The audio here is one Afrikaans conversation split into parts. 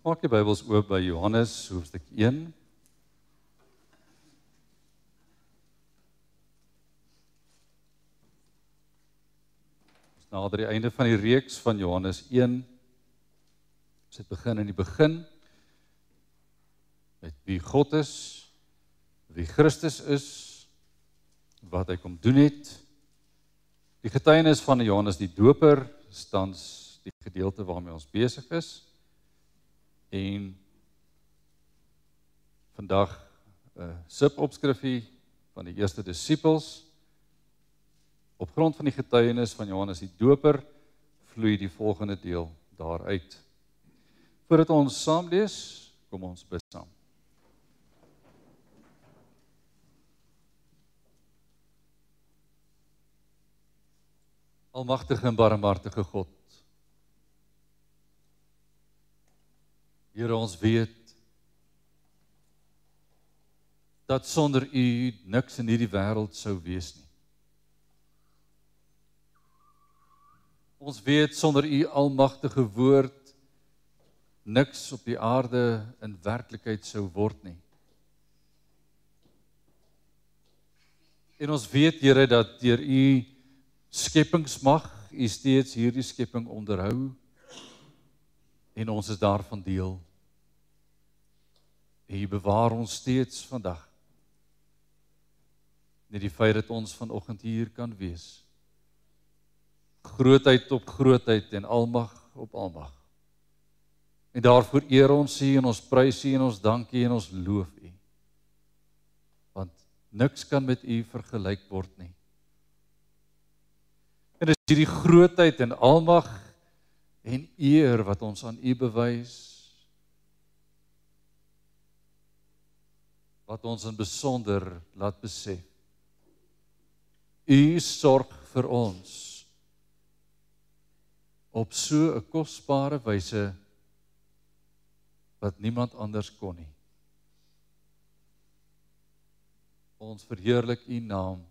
Maak die Bybels oop by Johannes hoofstuk 1. Ons nader die einde van die reeks van Johannes 1. Ons het begin in die begin met wie God is, wie Christus is, wat hy kom doen het. Die getuienis van Johannes die Doper is tans die gedeelte waarmee ons besig is. En vandag 'n subopskrifie van die eerste disippels. Op grond van die getuienis van Johannes die Doper vloei die volgende deel daaruit. Voordat ons saam lees, kom ons bid saam. Almagtige en barmhartige God, Here, ons weet dat sonder U niks in hierdie wêreld sou wees nie. Ons weet sonder U almagtige woord niks op die aarde in werklikheid sou word nie. En ons weet, Here, dat deur U skepingsmag U steeds hierdie skepping onderhou en ons is daarvan deel. En U bewaar ons steeds vandag. Net die feit dat ons vanoggend hier kan wees. Grootheid op grootheid en almag op almag. En daarvoor eer ons U en ons prys U en ons dank U en ons loof U. Want niks kan met U vergelyk word nie. En dis hierdie grootheid en almag en eer wat ons aan U bewys, wat ons in besonder laat besef. U sorg vir ons op so 'n kosbare wyse wat niemand anders kon nie. Ons verheerlik U naam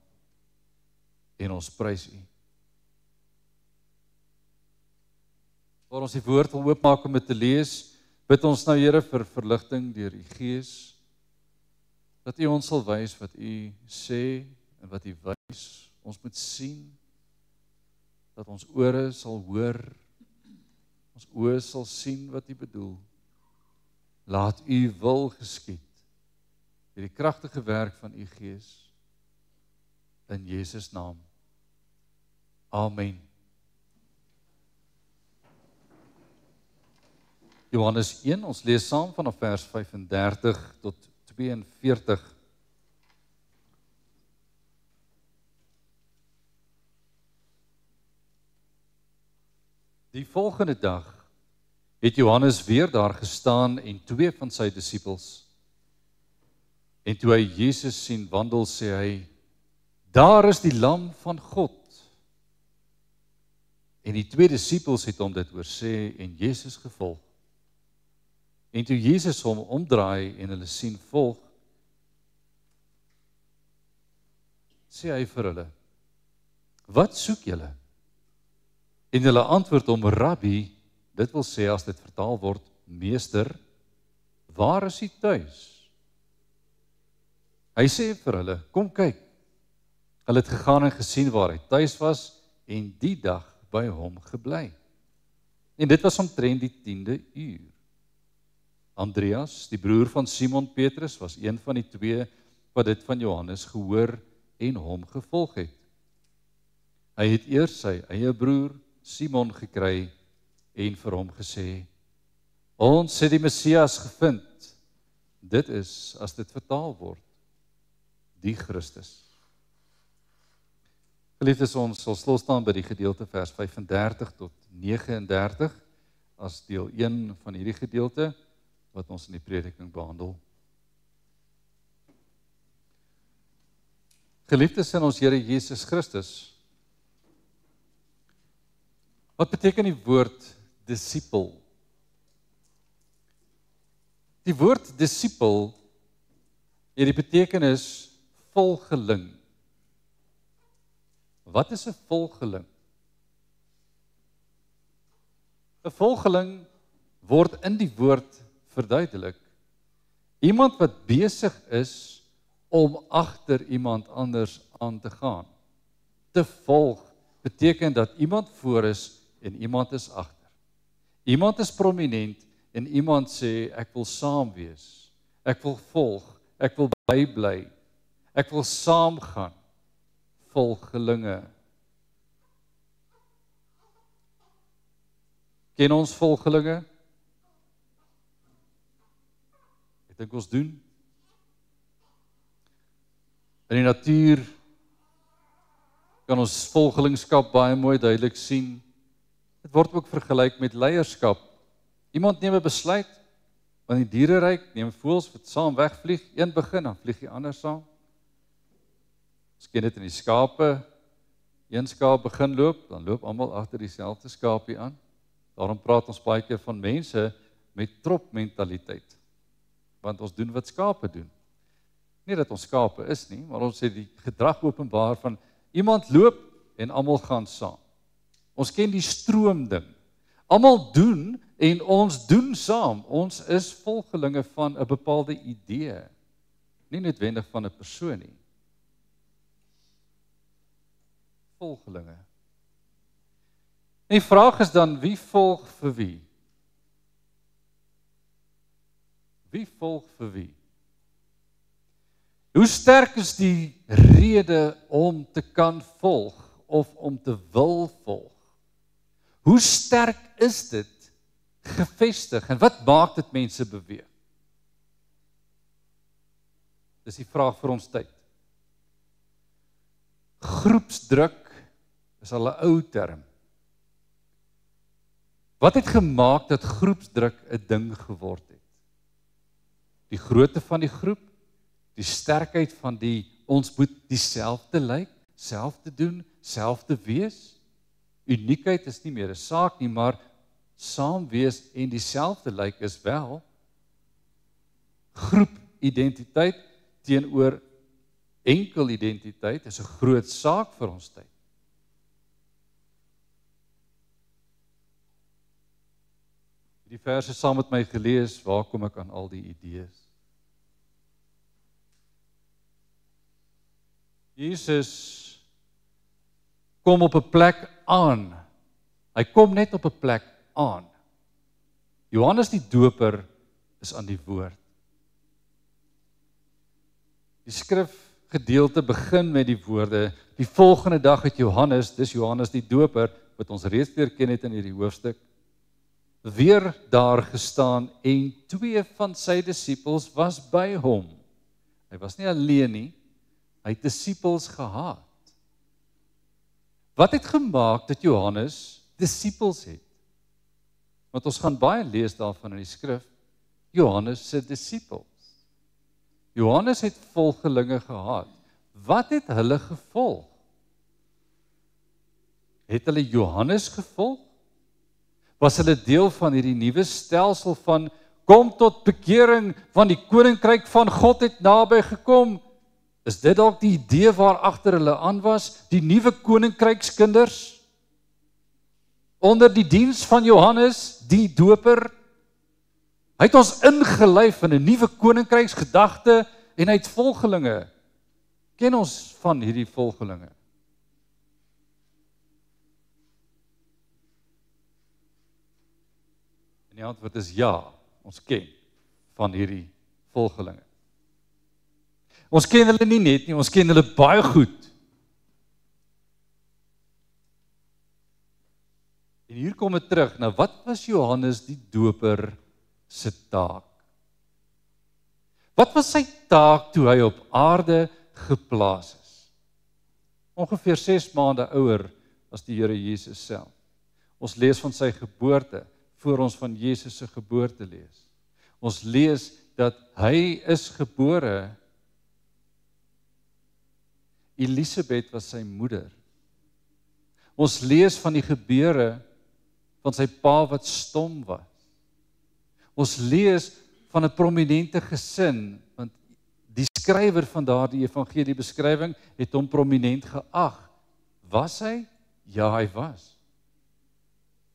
en ons prys U. Waar ons die woord wil oopmaak om dit te lees, bid ons nou, Here, vir verligting deur U Gees, dat U ons sal wys wat U sê en wat U wys. Ons moet sien, dat ons ore sal hoor, ons oë sal sien wat U bedoel. Laat U wil geskied, deur die kragtige werk van U Gees, in Jesus naam. Amen. Johannes 1, ons lees saam vanaf vers 35 tot 42. Die volgende dag het Johannes weer daar gestaan en 2 van sy disippels. En toe hy Jesus sien wandel, sê hy, daar is die lam van God. En die 2 disippels het hom dit oorsê en Jesus gevolg. En toe Jesus hom omdraai en hulle sien volg, sê hy vir hulle, wat soek julle? En hulle antwoord hom, Rabbi, dit wil sê as dit vertaal word, meester, waar is U tuis? Hy sê vir hulle, kom kyk. Hulle het gegaan en gesien waar hy tuis was en die dag by hom gebly. En dit was omtrent die 10de uur. Andreas, die broer van Simon Petrus, was een van die 2 wat dit van Johannes gehoor en hom gevolg het. Hy het eers sy eie broer Simon gekry en vir hom gesê, ons het die Messias gevind. Dit is, as dit vertaal word, die Christus. Geliefdes, ons sal stil staan by die gedeelte vers 35 tot 39 as deel 1 van hierdie gedeelte wat ons in die prediking behandel. Geliefdes in ons Here Jesus Christus, wat beteken die woord disipel? Die woord disipel het die betekenis volgeling. Wat is 'n volgeling? 'n volgeling word in die woord verduidelik. Iemand wat besig is om agter iemand anders aan te gaan. Te volg beteken dat iemand voor is en iemand is agter. Iemand is prominent en iemand sê ek wil saam wees. Ek wil volg, ek wil bybly. Ek wil saamgaan. Volgelinge. Ken ons volgelinge? Ek dink ons doen. In die natuur kan ons volgelingskap baie mooi duidelik sien. Dit word ook vergelyk met leierskap. Iemand neem 'n besluit, want die diereryk neem voëls wat saam wegvlieg, een begin, dan vlieg die ander saam. Ons ken dit in die skape, een skaap begin loop, dan loop almal agter dieselfde skaapie aan. Daarom praat ons baie keer van mense met tropmentaliteit, want ons doen wat skape doen. Nie dat ons skape is nie, maar ons sê die gedrag openbaar van iemand loop en almal gaan saam. Ons ken die stroomding. Almal doen en ons doen saam. Ons is volgelinge van 'n bepaalde idee, nie noodwendig van 'n persoon nie. Volgelinge. En die vraag is dan, wie volg vir wie? Wie volg vir wie? Hoe sterk is die rede om te kan volg of om te wil volg? Hoe sterk is dit gevestig en wat maak dit mense beweeg? Dis die vraag vir ons tyd. Groepsdruk is al 'n ou term. Wat het gemaak dat groepsdruk 'n ding geword het? Die grootte van die groep, die sterkheid van ons moet dieselfde lyk, selfde doen, selfde wees. Uniekheid is nie meer 'n saak nie, maar saam wees en dieselfde lyk is wel. Groepidentiteit teenoor enkel identiteit is 'n groot saak vir ons tyd. Die verse saam met my gelees, waar kom ek aan al die idees? Jesus kom op 'n plek aan. Hy kom net op 'n plek aan. Johannes die Doper is aan die woord. Die skrifgedeelte begin met die woorde, die volgende dag het Johannes, dis Johannes die Doper, wat ons reeds leer ken het in hierdie hoofstuk, weer daar gestaan en 2 van sy disippels was by hom. Hy was nie alleen nie, hy het disippels gehad. Wat het gemaak dat Johannes disippels het? Want ons gaan baie lees daarvan in die skrif, Johannes se disippels. Johannes het volgelinge gehad. Wat het hulle gevolg? Het hulle Johannes gevolg? Was hulle deel van hierdie nuwe stelsel van kom tot bekering van die koninkryk van God het naby gekom? Is dit dalk die idee waar agter hulle aan was, die nuwe koninkrykskinders? Onder die diens van Johannes, die Doper, hy het ons ingelyf in 'n nuwe koninkryksgedagte en hy het volgelinge. Ken ons van hierdie volgelinge? En die antwoord is ja, ons ken van hierdie volgelinge. Ons ken hulle nie net nie, ons ken hulle baie goed. En hier kom dit terug, nou wat was Johannes die Doper se taak? Wat was sy taak toe hy op aarde geplaas is? Ongeveer 6 maande ouer as die Here Jesus self. Ons lees van sy geboorte, voor ons van Jesus se geboorte lees. Ons lees dat hy is gebore. Elisabeth was sy moeder. Ons lees van die gebeure van sy pa wat stom was. Ons lees van 'n prominente gesin, want die skrywer van daardie evangeliebeskrywing het hom prominent geag. Was hy? Ja, hy was.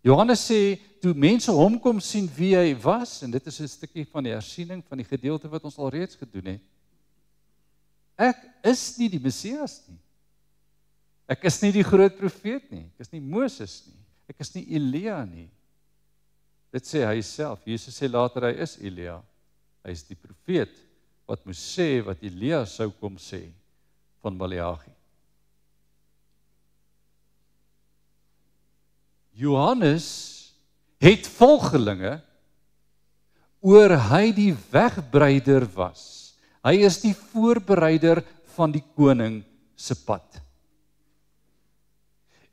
Johannes sê, toe mense hom kom sien wie hy was, en dit is 'n stukkie van die hersiening van die gedeelte wat ons al reeds gedoen het. Ek is nie die Messias nie. Ek is nie die groot profeet nie. Ek is nie Moses nie. Ek is nie Elia nie. Dit sê hy self. Jesus sê later hy is Elia. Hy is die profeet wat moes sê wat Elia sou kom sê van Maleagi. Johannes het volgelinge oor hy die wegbreider was. Hy is die voorbereider van die koning se pad.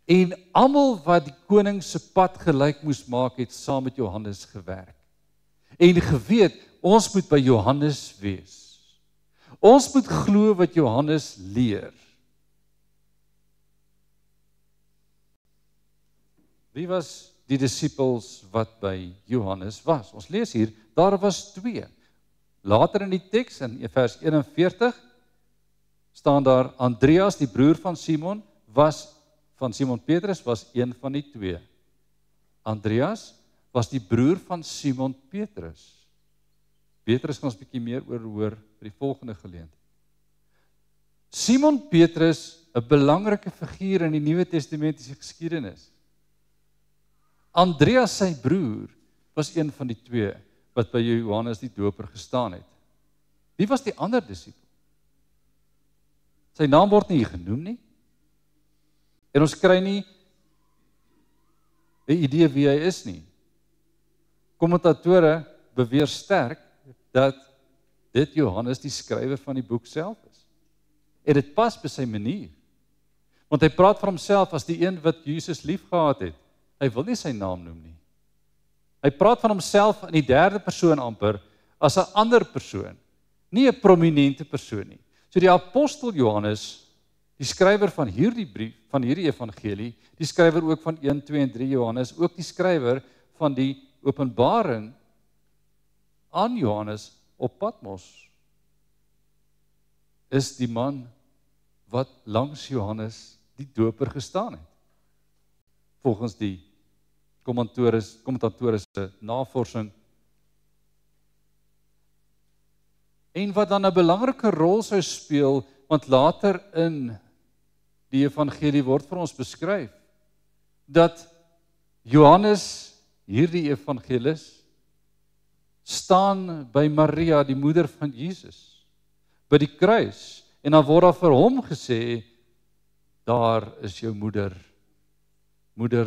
En almal wat die koning se pad gelyk moes maak, het saam met Johannes gewerk. En geweet, ons moet by Johannes wees. Ons moet glo wat Johannes leer. Wie was die disippels wat by Johannes was? Ons lees hier, daar was 2. Later in die teks, in vers 41, staan daar, Andreas, die broer van Simon Petrus, was een van die 2. Andreas was die broer van Simon Petrus. Petrus gaan ons 'n bietjie meer oor hoor by die volgende geleentheid. Simon Petrus, 'n belangrike figuur in die Nuwe Testamentiese geskiedenis. Andreas, sy broer, was een van die 2 wat by Johannes die Doper gestaan het. Wie was die ander disipel? Sy naam word nie hier genoem nie. En ons kry nie 'n idee wie hy is nie. Kommentatore beweer sterk dat dit Johannes die skrywer van die boek self is. En dit pas by sy manier. Want hy praat van homself as die een wat Jesus liefgehad het. Hy wil nie sy naam noem nie. Hy praat van homself in die 3de persoon amper as 'n ander persoon, nie 'n prominente persoon nie. So die apostel Johannes, die skrywer van hierdie brief, van hierdie evangelie, die skrywer ook van 1, 2 en 3 Johannes, ook die skrywer van die Openbaring aan Johannes op Patmos, is die man wat langs Johannes die Doper gestaan het. Volgens die kommentatore se navorsing. En wat dan 'n belangrike rol sou speel, want later in die evangelie word vir ons beskryf, dat Johannes, hierdie evangelis, staan by Maria, die moeder van Jesus, by die kruis, en dan word daar vir hom gesê, daar is jou moeder,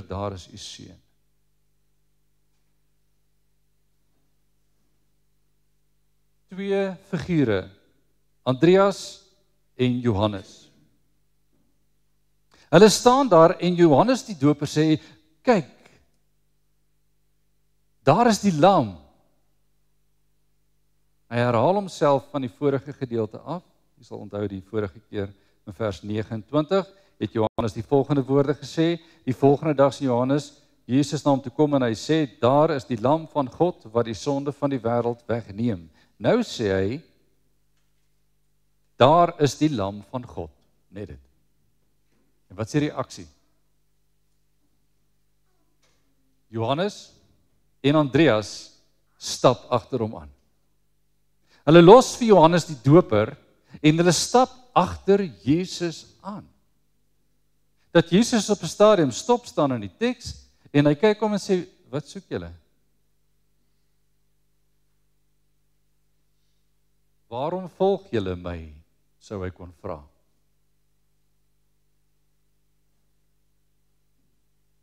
daar is u seun. Twee figure, Andreas en Johannes. Hulle staan daar en Johannes die Doper sê, kyk, daar is die lam. Hy herhaal homself van die vorige gedeelte af. Jy sal onthou die vorige keer in vers 29 het Johannes die volgende woorde gesê. Die volgende dag sien Johannes Jesus na hom toe kom en hy sê, daar is die lam van God wat die sonde van die wêreld wegneem. Nou sê hy, daar is die lam van God, net dit. En wat is die reaksie? Johannes en Andreas stap agter hom aan. Hulle los vir Johannes die Doper en hulle stap agter Jesus aan. Dat Jesus op 'n stadium stop staan in die teks en hy kyk om en sê, wat soek julle? Waarom volg julle my? Sou hy kon vra.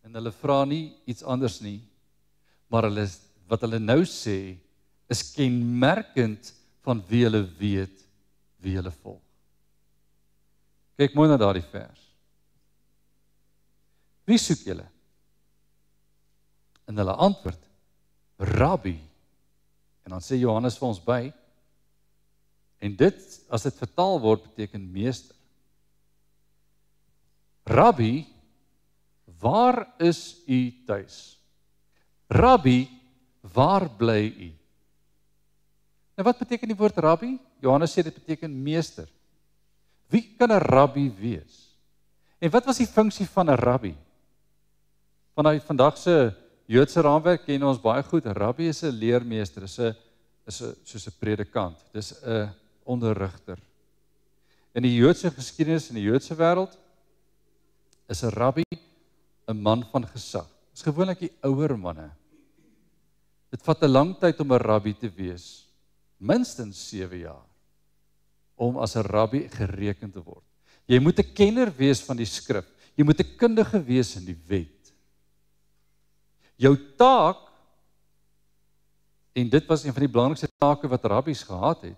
En hulle vra nie iets anders nie, maar wat hulle nou sê, is kenmerkend van wie hulle weet, wie hulle volg. Kyk mooi na daardie vers. Wie soek julle? En hulle antwoord, Rabbi. En dan sê Johannes vir ons by, en dit, as dit vertaal word, beteken meester. Rabbi, waar is u tuis? Rabbi, waar bly u? Nou wat beteken die woord rabbi? Johannes sê dit beteken meester. Wie kan 'n rabbi wees? En wat was die funksie van 'n rabbi? Vanuit vandag se Joodse raamwerk ken ons baie goed. 'n Rabbi is 'n leermeester, is soos 'n predikant. Dis 'n onderrigter. In die Joodse geskiedenis, in die Joodse wêreld, is 'n rabbi 'n man van gesag. Dis gewoonlik die ouer manne. Dit vat 'n lang tyd om 'n rabbi te wees, minstens 7 jaar, om as 'n rabbi gereken te word. Jy moet 'n kenner wees van die skrif. Jy moet 'n kundige wees in die wet. Jou taak, en dit was een van die belangrikste take wat rabbies gehad het,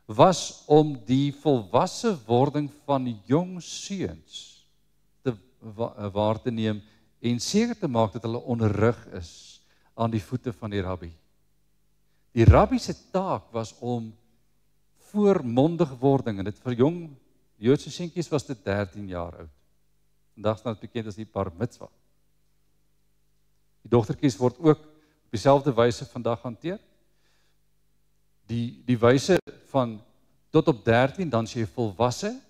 was om die volwasse wording van jong seuns waar te neem en seker te maak dat hulle onderrig is aan die voete van die rabbi. Die rabbi se taak was om voormondigwording, en dit vir jong Joodse seentjies was dit 13 jaar oud. Vandag staan dit bekend as die bar mitzwa. Die dogtertjies word ook op dieselfde wyse vandag hanteer. Die wyse van tot op 13, dan is jy volwasse,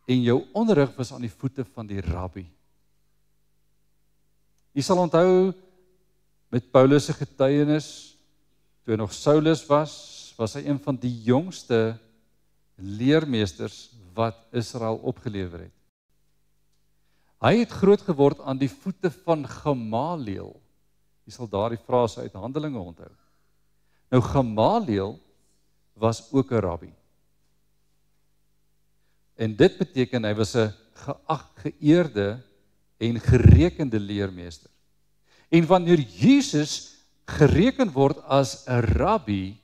en jou onderrig was aan die voete van die rabbi. Jy sal onthou, met Paulus se getuienis, toe hy nog Saulus was hy een van die jongste leermeesters wat Israel opgelewer het. Hy het groot geword aan die voete van Gamaliel. Jy sal daardie frase uit Handelinge onthou. Nou Gamaliel was ook 'n rabbi. En dit beteken hy was 'n geëerde en gerekende leermeester. En wanneer Jesus gereken word as 'n rabbi,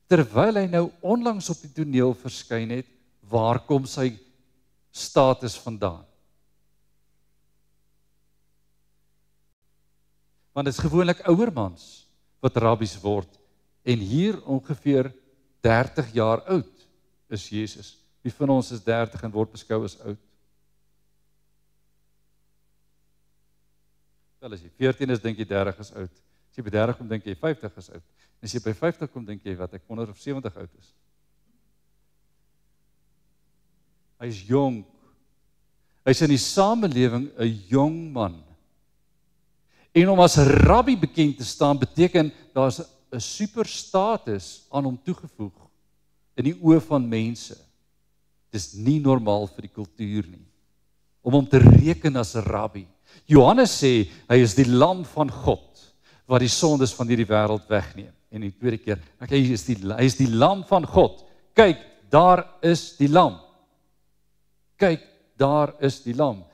terwyl hy nou onlangs op die toneel verskyn het, waar kom sy status vandaan? Want dit is gewoonlik ouermans wat rabbies word, en hier ongeveer 30 jaar oud is Jesus. Wie van ons is 30 en word beskou as oud? Wel, as jy 14 is, dink jy 30 is oud. As jy by 30 kom, dink jy 50 is oud. En as jy by 50 kom, dink jy wat, ek 170 oud is. Hy is jong. Hy is in die samelewing 'n jong man. En om as rabbi bekend te staan, beteken daar is 'n superstatus aan hom toegevoeg in die oë van mense. Dis nie normaal vir die kultuur nie, om hom te reken as 'n rabbi. Johannes sê, hy is die lam van God, wat die sondes van hierdie wêreld wegneem. En die tweede keer, hy is die lam van God. Kyk, daar is die lam. Kyk, daar is die lam.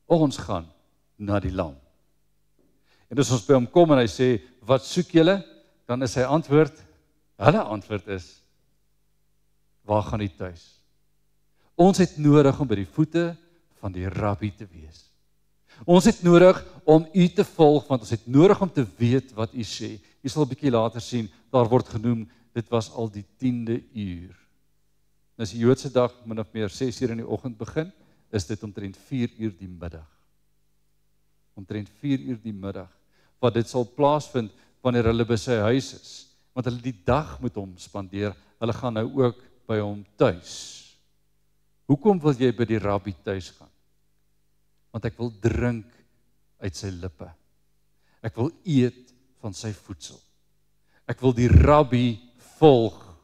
Ons gaan na die lam. En as ons by hom kom en hy sê, wat soek julle? Dan is sy antwoord, hulle antwoord is, waar gaan u tuis? Ons het nodig om by die voete van die rabbi te wees. Ons het nodig om u te volg, want ons het nodig om te weet wat u sê. U sal 'n bietjie later sien, daar word genoem, dit was al die 10de uur. En as die Joodse dag min of meer 6 uur in die oggend begin, is dit omtrent 4 uur die middag. Omtrent 4 uur die middag, wat dit sal plaasvind wanneer hulle by sy huis is, want hulle die dag moet hom spandeer, hulle gaan nou ook by hom tuis. Hoekom wil jy by die rabbi tuis gaan? Want ek wil drink uit sy lippe. Ek wil eet van sy voedsel. Ek wil die rabbi volg.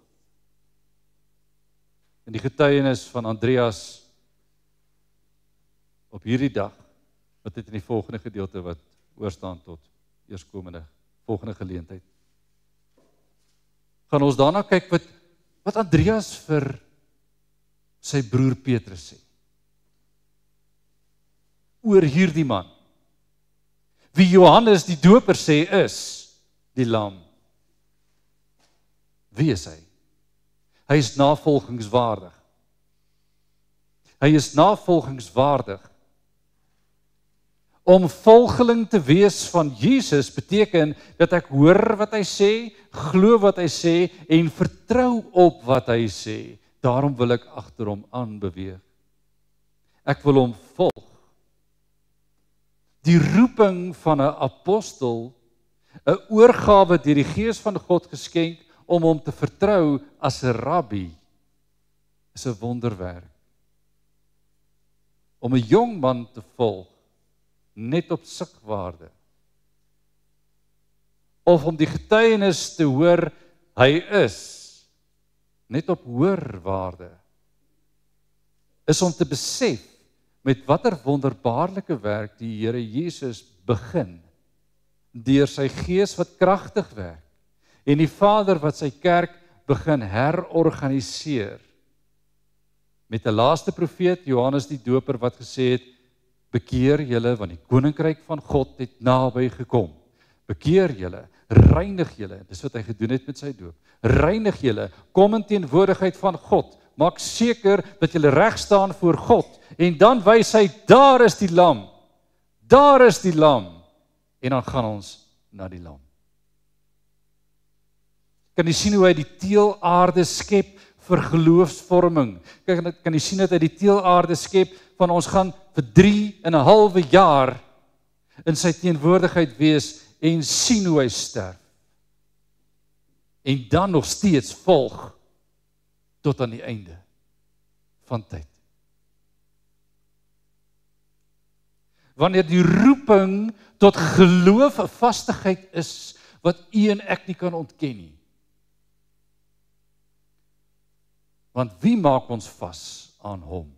In die getuienis van Andreas op hierdie dag, wat dit in die volgende gedeelte wat oorstaan tot eerskomende volgende geleentheid, gaan ons daarna kyk wat Andreas vir sy broer Petrus sê. Oor hierdie man, wie Johannes die doper sê is die lam. Wie is hy? Hy is navolgingswaardig. Hy is navolgingswaardig. Om volgeling te wees van Jesus beteken dat ek hoor wat hy sê, glo wat hy sê en vertrou op wat hy sê. Daarom wil ek agter hom aanbeweeg. Ek wil hom volg. Die roeping van 'n apostel, 'n oorgawe deur die Gees van God geskenk om hom te vertrou as 'n rabbi, is 'n wonderwerk. Om 'n jong man te volg, net op sigwaarde, of om die getuienis te hoor, hy is net op hoorwaarde, is om te besef met watter wonderbaarlike werk die Here Jesus begin, deur sy Gees wat kragtig werk, en die Vader wat sy kerk begin herorganiseer, met 'n laaste profeet, Johannes die Doper, wat gesê het, bekeer julle, want die koninkryk van God het naby gekom. Bekeer julle, reinig julle, dis wat hy gedoen het met sy doop. Reinig julle, kom in teenwoordigheid van God, maak seker dat julle reg staan voor God, en dan wys hy, daar is die lam, en dan gaan ons na die lam. Kan jy sien hoe hy die teelaarde skep vir geloofsvorming? Kan jy sien dat hy die teelaarde skep van ons gaan vir 3,5 jaar in sy teenwoordigheid wees en sien hoe hy sterf. En dan nog steeds volg tot aan die einde van tyd. Wanneer die roeping tot geloof 'n vastigheid is wat u en ek nie kan ontken nie. Want wie maak ons vas aan hom?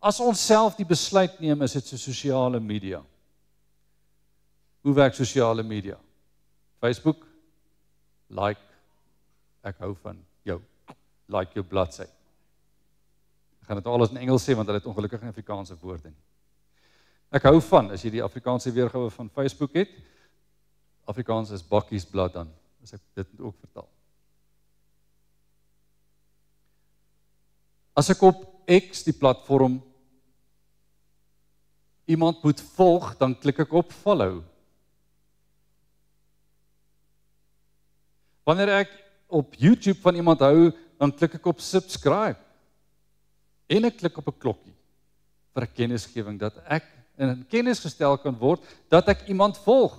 As ons self die besluit neem, is dit so sosiale media. Hoe werk sosiale media? Facebook, like, ek hou van jou, like jou bladsy. Ek gaan dit alles in Engels sê, want hulle het ongelukkig 'n Afrikaanse woorde nie. Ek hou van, as jy die Afrikaanse weergawe van Facebook het, Afrikaans is bakkiesblad dan, as ek dit ook vertaal. As ek op X, die platform, iemand moet volg, dan klik ek op follow. Wanneer ek op YouTube van iemand hou, dan klik ek op subscribe. En ek klik op 'n klokkie vir 'n kennisgewing dat ek in kennis gestel kan word dat ek iemand volg.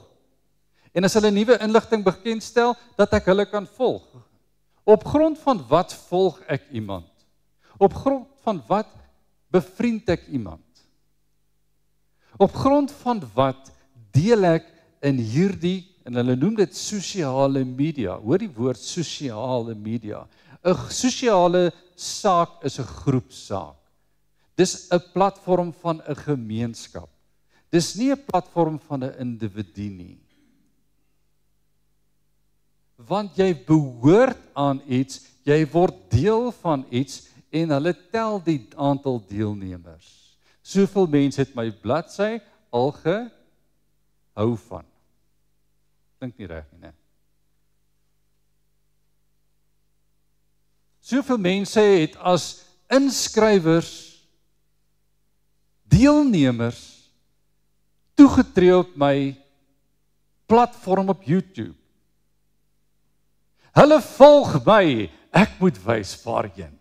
En as hulle nuwe inligting bekendstel, dat ek hulle kan volg. Op grond van wat volg ek iemand? Op grond van wat bevriend ek iemand? Op grond van wat deel ek in hierdie, en hulle noem dit sosiale media, hoor die woord sosiale media. 'n Sosiale saak is 'n groepsaak. Dis 'n platform van 'n gemeenskap. Dis nie 'n platform van 'n individu nie. Want jy behoort aan iets, jy word deel van iets, en hulle tel die aantal deelnemers. Soveel mense het my bladsy al gehou van. Dink nie reg nie, né? Soveel mense het as inskrywers, deelnemers, toegetree op my platform op YouTube. Hulle volg my, ek moet wys waarheen.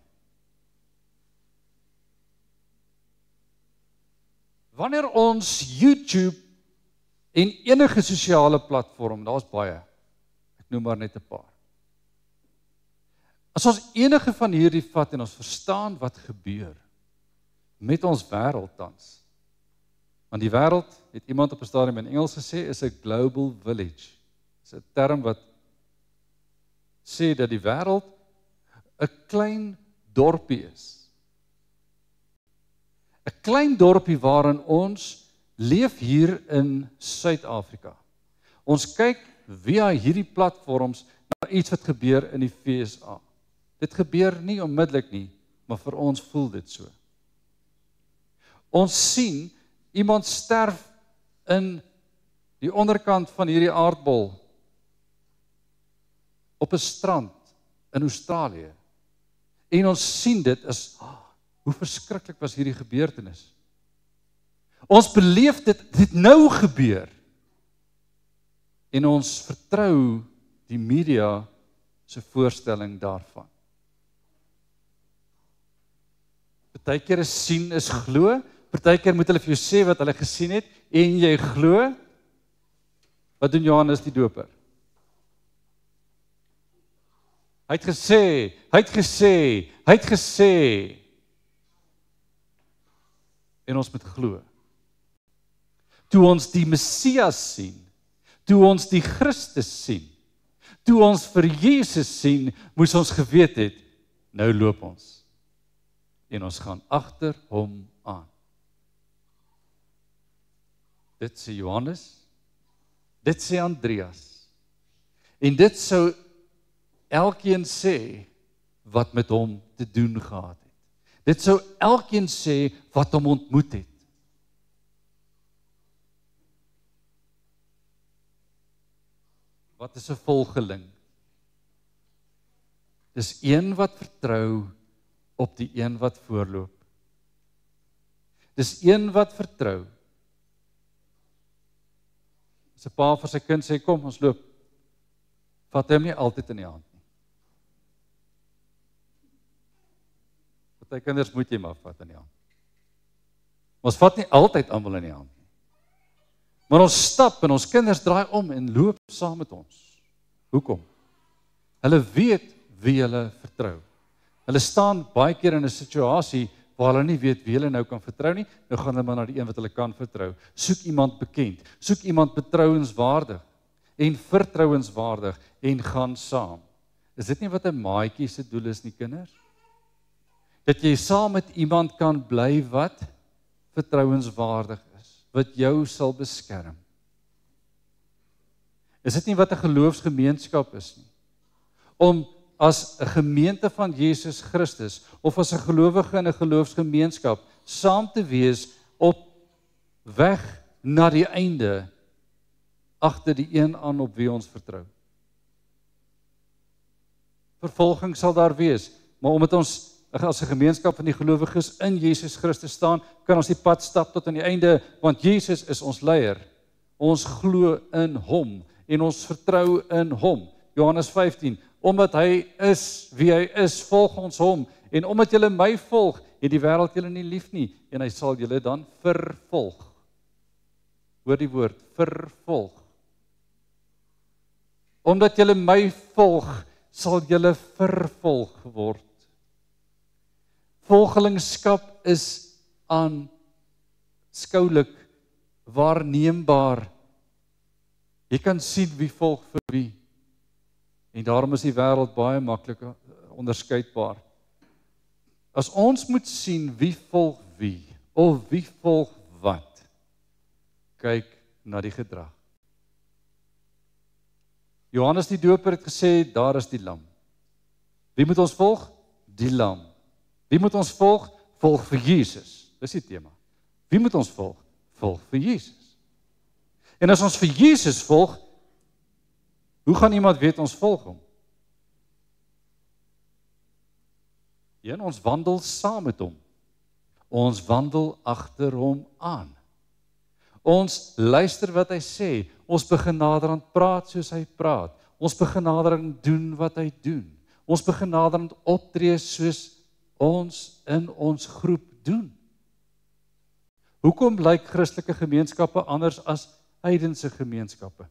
Wanneer ons YouTube en enige sosiale platform, daar's baie, ek noem maar net 'n paar. As ons enige van hierdie vat en ons verstaan wat gebeur met ons wêreld tans, want die wêreld, het iemand op 'n stadium in Engels gesê, is 'n global village. Dis 'n term wat sê dat die wêreld 'n klein dorpie is. 'n Klein dorpie waarin ons leef hier in Suid-Afrika. Ons kyk via hierdie platforms na iets wat gebeur in die FSA. Dit gebeur nie onmiddellik nie, maar vir ons voel dit so. Ons sien iemand sterf in die onderkant van hierdie aardbol op 'n strand in Australië. En ons sien dit as, hoe verskriklik was hierdie gebeurtenis. Ons beleef dit nou gebeur. En ons vertrou die media se voorstelling daarvan. Partykeer is sien is glo, partykeer moet hulle vir jou sê wat hulle gesien het, en jy glo. Wat doen Johannes die Doper? Hy het gesê, en ons moet glo. Toe ons die Messias sien, toe ons die Christus sien, toe ons vir Jesus sien, moes ons geweet het, nou loop ons. En ons gaan agter hom aan. Dit sê Johannes, dit sê Andreas, en dit sou elkeen sê, wat met hom te doen gehad het. Dit sou elkeen sê, wat hom ontmoet het. Wat is 'n volgeling? Dis een wat vertrou op die een wat voorloop. Dis een wat vertrou. As 'n pa vir sy kind sê, kom, ons loop, vat hy hom nie altyd in die hand nie. Party kinders moet jy maar vat in die hand. Maar ons vat nie altyd almal in die hand nie. Maar ons stap en ons kinders draai om en loop saam met ons. Hoekom? Hulle weet wie hulle vertrou. Hulle staan baie keer in 'n situasie waar hulle nie weet wie hulle nou kan vertrou nie, nou gaan hulle maar na die een wat hulle kan vertrou. Soek iemand bekend, soek iemand betrouenswaardig en vertrouenswaardig en gaan saam. Is dit nie wat 'n maatjie se doel is nie, kinders? Dat jy saam met iemand kan bly wat vertrouenswaardig is, wat jou sal beskerm. Is dit nie wat 'n geloofsgemeenskap is nie? Om as 'n gemeente van Jesus Christus, of as 'n gelowige in 'n geloofsgemeenskap, saam te wees op weg na die einde, agter die een aan op wie ons vertrou. Vervolging sal daar wees, maar omdat ons as 'n gemeenskap van die gelowiges in Jesus Christus staan, kan ons die pad stap tot aan die einde, want Jesus is ons leier. Ons glo in hom en ons vertrou in hom. Johannes 15, omdat hy is wie hy is, volg ons hom, en omdat julle my volg, het die wêreld julle nie lief nie, en hy sal julle dan vervolg. Hoor die woord, vervolg. Omdat julle my volg, sal julle vervolg word. Volgelingskap is aanskoulik, waarneembaar. Jy kan sien wie volg vir wie. En daarom is die wêreld baie maklik onderskeidbaar. As ons moet sien wie volg wie, of wie volg wat, kyk na die gedrag. Johannes die Doper het gesê, daar is die lam. Wie moet ons volg? Die lam. Wie moet ons volg? Volg vir Jesus. Dis die tema. Wie moet ons volg? Volg vir Jesus. En as ons vir Jesus volg, hoe gaan iemand weet ons volg hom? En ons wandel saam met hom. Ons wandel agter hom aan. Ons luister wat hy sê. Ons begin naderhand praat soos hy praat. Ons begin naderhand doen wat hy doen. Ons begin naderhand optree soos ons in ons groep doen. Hoekom lyk Christelike gemeenskappe anders as heidense gemeenskappe?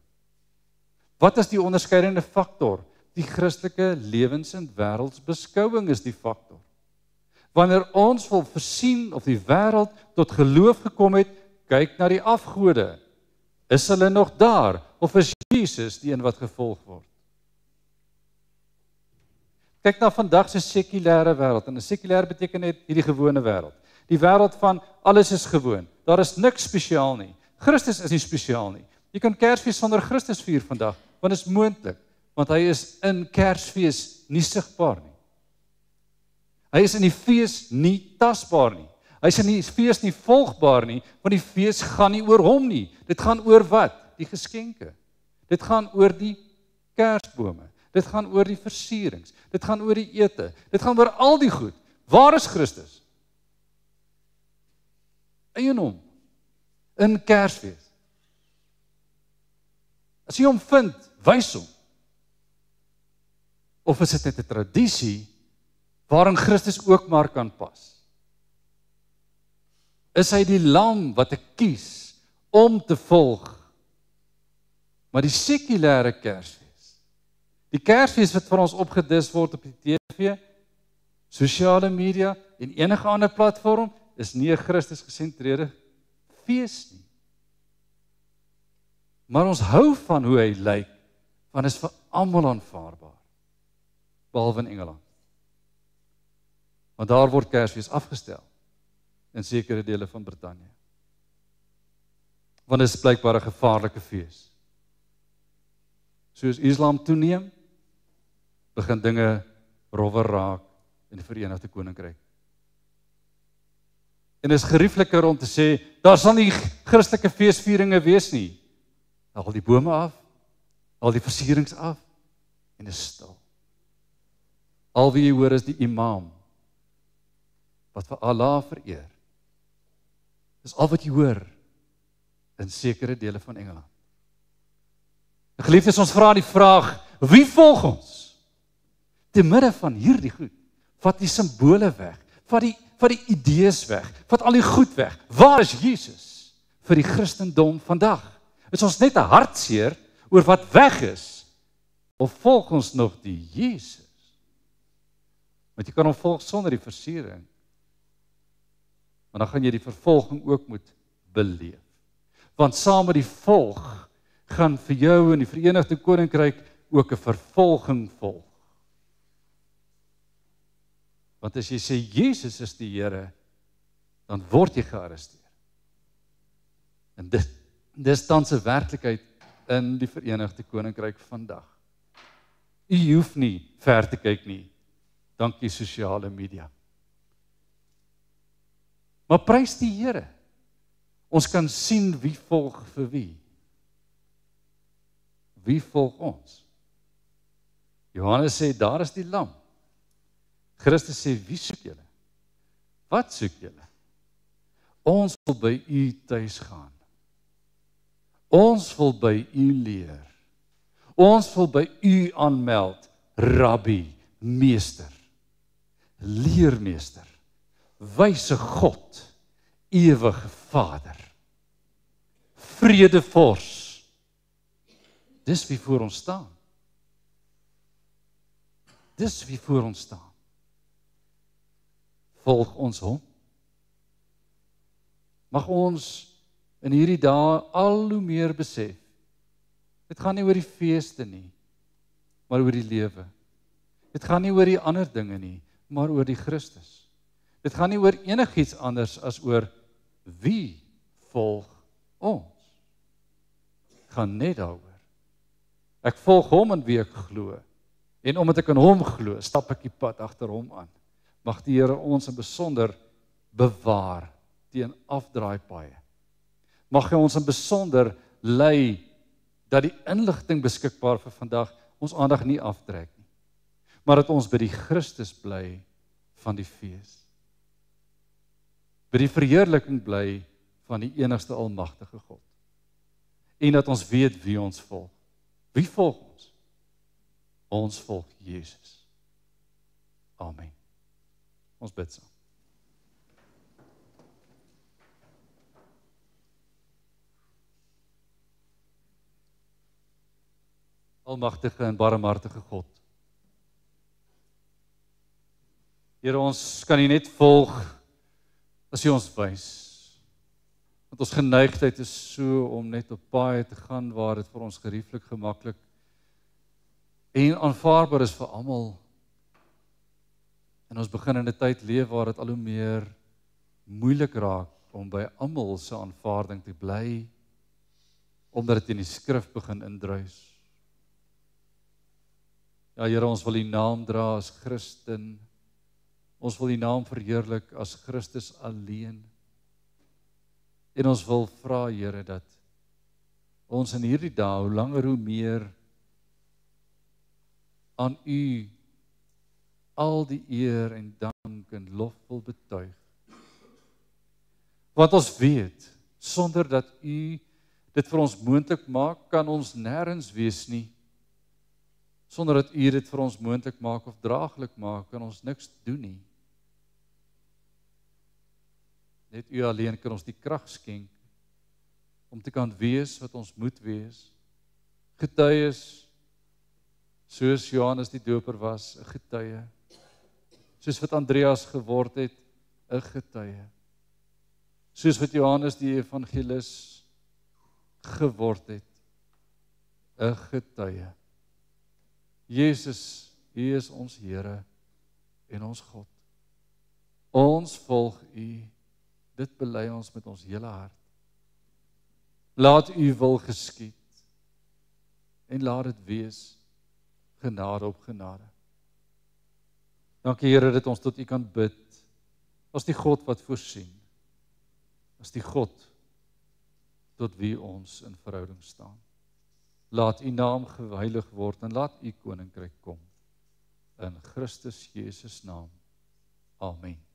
Wat is die onderskeidende faktor? Die Christelike lewens- en wêreldsbeskouing is die faktor. Wanneer ons wil versien of die wêreld tot geloof gekom het, kyk na die afgode. Is hulle nog daar? Of is Jesus die een wat gevolg word? Kyk na vandag se sekulêre wêreld. En 'n sekulêr beteken net hierdie gewone wêreld. Die wêreld van alles is gewoon. Daar is niks spesiaal nie. Christus is nie spesiaal nie. Jy kan Kersfees sonder Christus vier vandag, want dit is moontlik, want hy is in Kersfees nie sigbaar nie. Hy is in die fees nie tasbaar nie. Hy is in die fees nie volgbaar nie, want die fees gaan nie oor hom nie. Dit gaan oor wat? Die geskenke. Dit gaan oor die kersbome. Dit gaan oor die versierings. Dit gaan oor die ete. Dit gaan oor al die goed. Waar is Christus? In hom. In Kersfees. As jy hom vind, wys hom. Of is dit net 'n tradisie waarin Christus ook maar kan pas? Is hy die lam wat ek kies om te volg? Maar die sekulêre Kersfees, die Kersfees wat vir ons opgedis word op die TV, sosiale media en enige ander platform, is nie 'n Christus gesentreerde fees nie. Maar ons hou van hoe hy lyk, want is vir almal aanvaarbaar, behalwe in Engeland. Want daar word Kersfees afgestel, in sekere dele van Brittanje. Want dit is blykbaar 'n gevaarlike fees. Soos Islam toeneem, begin dinge rowwer raak in die Verenigde Koninkryk. En is geriefliker om te sê, daar sal nie Christelike feesvieringe wees nie. Haal die bome af, haal die versierings af, en is stil. Al wie jy hoor is die imam, wat vir Allah vereer. Dis al wat jy hoor, in sekere dele van Engeland. Geliefdes, ons vra die vraag, wie volg ons? Te midde van hierdie goed, vat die simbole weg, vat die idees weg, vat al die goed weg. Waar is Jesus vir die Christendom vandag? Is ons net 'n hartseer oor wat weg is, of volg ons nog die Jesus? Want jy kan hom volg sonder die versiering, maar dan gaan jy die vervolging ook moet beleef. Want saam met die volg, gaan vir jou in die Verenigde Koninkryk ook 'n vervolging volg. Want as jy sê, Jesus is die Here, dan word jy gearresteer. En dis tans 'n werklikheid in die Verenigde Koninkryk vandag. U hoef nie ver te kyk nie, dankie sosiale media. Maar prys die Here. Ons kan sien wie volg vir wie. Wie volg ons? Johannes sê, daar is die lam. Christus sê, wie soek julle? Wat soek julle? Ons wil by u tuis gaan. Ons wil by u leer. Ons wil by u aanmeld, Rabbi, meester, leermeester, wyse God, ewige Vader, vredevors. Dis wie voor ons staan. Dis wie voor ons staan. Volg ons hom. Mag ons in hierdie dae al hoe meer besef, dit gaan nie oor die feeste nie, maar oor die lewe. Dit gaan nie oor die ander dinge nie, maar oor die Christus. Dit gaan nie oor enigiets anders as oor wie volg ons. Dit gaan net daaroor. Ek volg hom in wie ek glo. En omdat ek in hom glo, stap ek die pad agter hom aan. Mag die Here ons in besonder bewaar teen afdraaipaaie. Mag hy ons in besonder lei dat die inligting beskikbaar vir vandag ons aandag nie aftrek nie, maar dat ons by die Christus bly van die fees. By die verheerliking bly van die enigste almagtige God. En dat ons weet wie ons volg. Wie volg ons? Ons volg Jesus. Amen. Ons bid saam. Almagtige en barmhartige God. Here, ons kan U net volg as U ons wys. Want ons geneigtheid is so om net op paaie te gaan waar dit vir ons gerieflik, gemaklik en aanvaarbaar is vir almal. En ons begin in 'n tyd leef waar dit al hoe meer moeilik raak om by almal se aanvaarding te bly, omdat dit in die skrif begin indruis. Ja, Here, ons wil U naam dra as Christen. Ons wil U naam verheerlik as Christus alleen. En ons wil vra, Here, dat ons in hierdie dae, hoe langer hoe meer aan U al die eer en dank en lof wil betuig. Want ons weet, sonder dat U dit vir ons moontlik maak, kan ons nêrens wees nie. Sonder dat U dit vir ons moontlik maak of draaglik maak, kan ons niks doen nie. Net U alleen kan ons die krag skenk om te kan wees wat ons moet wees. Getuies, soos Johannes die Doper was, 'n getuie. Soos wat Andreas geword het, 'n getuie. Soos wat Johannes die evangelis geword het, 'n getuie. Jesus, U is ons Here en ons God. Ons volg U, dit bely ons met ons hele hart. Laat U wil geskied en laat dit wees genade op genade. Dankie Here dat ons tot U kan bid, as die God wat voorsien, as die God tot wie ons in verhouding staan. Laat U naam geheilig word en laat U koninkryk kom. In Christus Jesus naam. Amen.